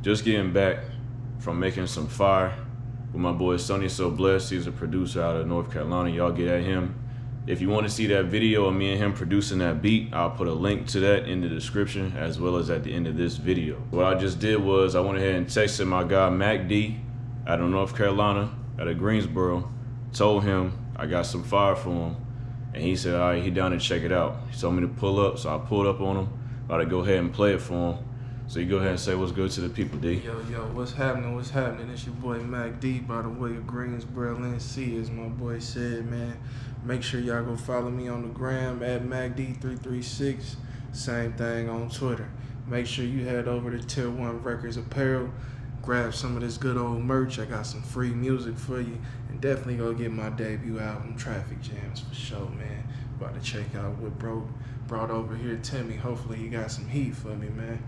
Just getting back from making some fire with my boy Sonny So Blessed. He's a producer out of North Carolina. Y'all get at him. If you want to see that video of me and him producing that beat, I'll put a link to that in the description as well as at the end of this video. What I just did was I went ahead and texted my guy Mac D out of North Carolina, out of Greensboro, told him I got some fire for him, and he said, all right, he down to check it out. He told me to pull up, so I pulled up on him. About to go ahead and play it for him. So you go ahead and say what's good to the people, D. Yo, what's happening? What's happening? It's your boy Mac D, by the way of Greensboro, NC, as my boy said, man. Make sure y'all go follow me on the gram at MacD336. Same thing on Twitter. Make sure you head over to Tier 1 Records Apparel. Grab some of this good old merch. I got some free music for you. And definitely go get my debut album, Traffic Jams, for sure, man. About to check out what brought over here to me. Hopefully you got some heat for me, man.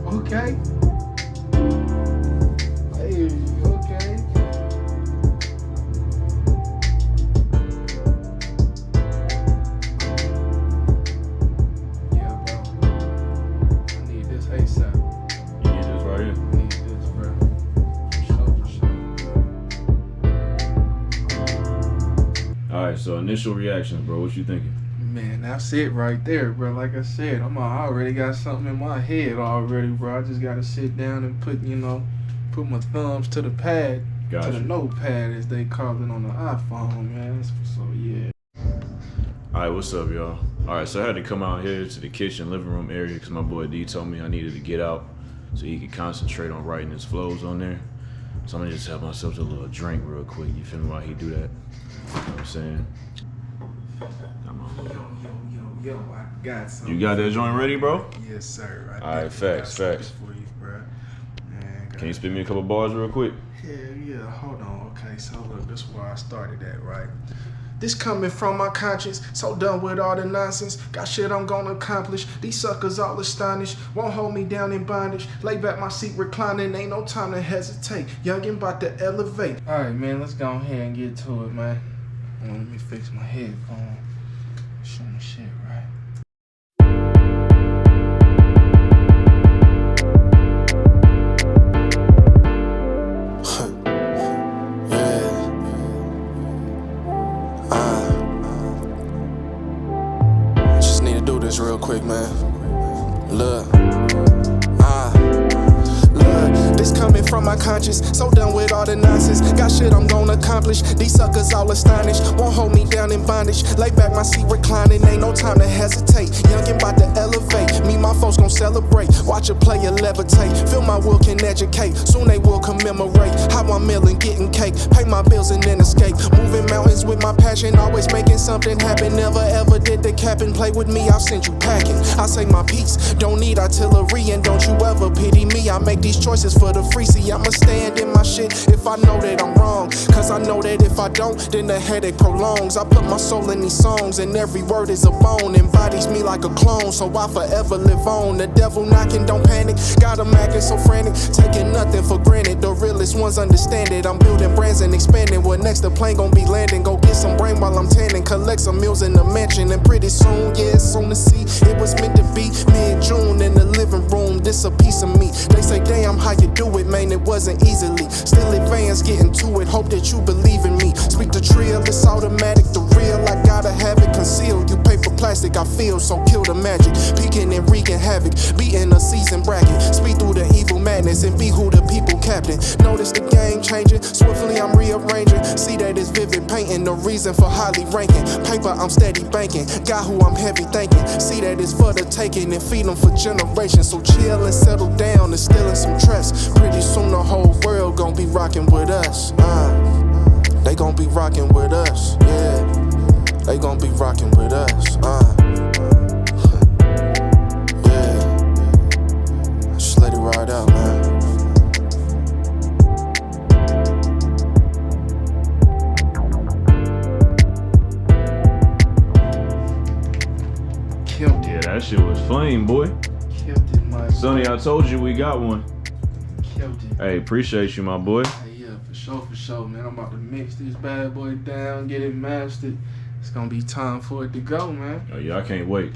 Okay. Hey, okay. Yeah, bro. I need this ASAP. You need this right here? I need this, bro. For sure. All right, so initial reactions, bro. What you thinking? Man, that's it right there, bro. Like I said, I already got something in my head already, bro. I just gotta sit down and put my thumbs to the pad, Gotcha. to the notepad, as they call it on the iPhone, man. So yeah. All right, what's up, y'all? All right, so I had to come out here to the kitchen, living room area because my boy D told me I needed to get out so he could concentrate on writing his flows on there. So I'm gonna just have myself a little drink real quick. You feel me while he do that? You know what I'm saying? Yo, I got something. You got that joint ready, bro? Yes, sir. All right, facts. For you, bro. Man, Can you spit me a couple bars real quick? Yeah, hold on. Okay, so look, this is where I started at, right? This coming from my conscience, so done with all the nonsense. Got shit I'm gonna accomplish. These suckers all astonished, won't hold me down in bondage. Lay back my seat reclining, ain't no time to hesitate. Youngin' about to elevate. All right, man, let's go ahead and get to it, man. Let me fix my headphone. Show me shit, right? Just need to do this real quick, man. Look. This coming from my conscience, so done with all the nonsense. Got shit I'm gonna accomplish. These suckers all astonished, won't hold me down in bondage. Lay back my seat reclining, ain't no time to hesitate. Youngin' about to elevate, me my folks gon' celebrate. Watch a player levitate, feel my will can educate. Soon they will commemorate how I'm milling, getting cake. Pay my bills and then escape. Moving mountains with my passion, always making something happen. Never ever did the cap and play with me, I'll send you packing. I say my piece, don't need artillery, and don't you ever pity me. I make these choices for the free. See, I'ma stand in my shit if I know that I'm wrong. Cause I know that if I don't, then the headache prolongs. I put my soul in these songs, and every word is a bone. Embodies me like a clone, so I forever live on. The devil knocking, don't panic. Got 'em acting so frantic, taking nothing for granted. The realest ones understand it. I'm building brands and expanding. What next? The plane gon' be landing. Go get some brain while I'm tanning. Collect some meals in the mansion, and pretty soon, yeah, it's soon to see. It was meant to be mid-June in the living room. This a piece of me. They say, damn, how you do it, man? It wasn't easily. Still advanced, getting to it. Hope that you believe in me. Speak the trill, it's automatic. The real, I gotta have it concealed. You pay for plastic, I feel, so kill the magic. Peeking and wreaking havoc, beating a season bracket. Speed through the evil madness and be who the people captain. Notice the game changing, swiftly I'm rearranging. See that it's vivid painting, the reason for highly ranking. Paper I'm steady banking, got who I'm heavy thinking. See that it's for the taking and feed them for generations. So chill and settle down and still in some trust. Pretty soon the whole world gon' be rocking with us. They gon' be rocking with us, yeah. They gon' be rocking with us, yeah. Just let it ride out, man. Kill Yeah, that shit was flame, boy. Killed it, my Sonny, I told you we got one. Killed it. Hey, appreciate you, my boy. Hey, yeah, for sure, man. I'm about to mix this bad boy down, get it mastered. It's gonna be time for it to go, man. Oh yeah, I can't wait.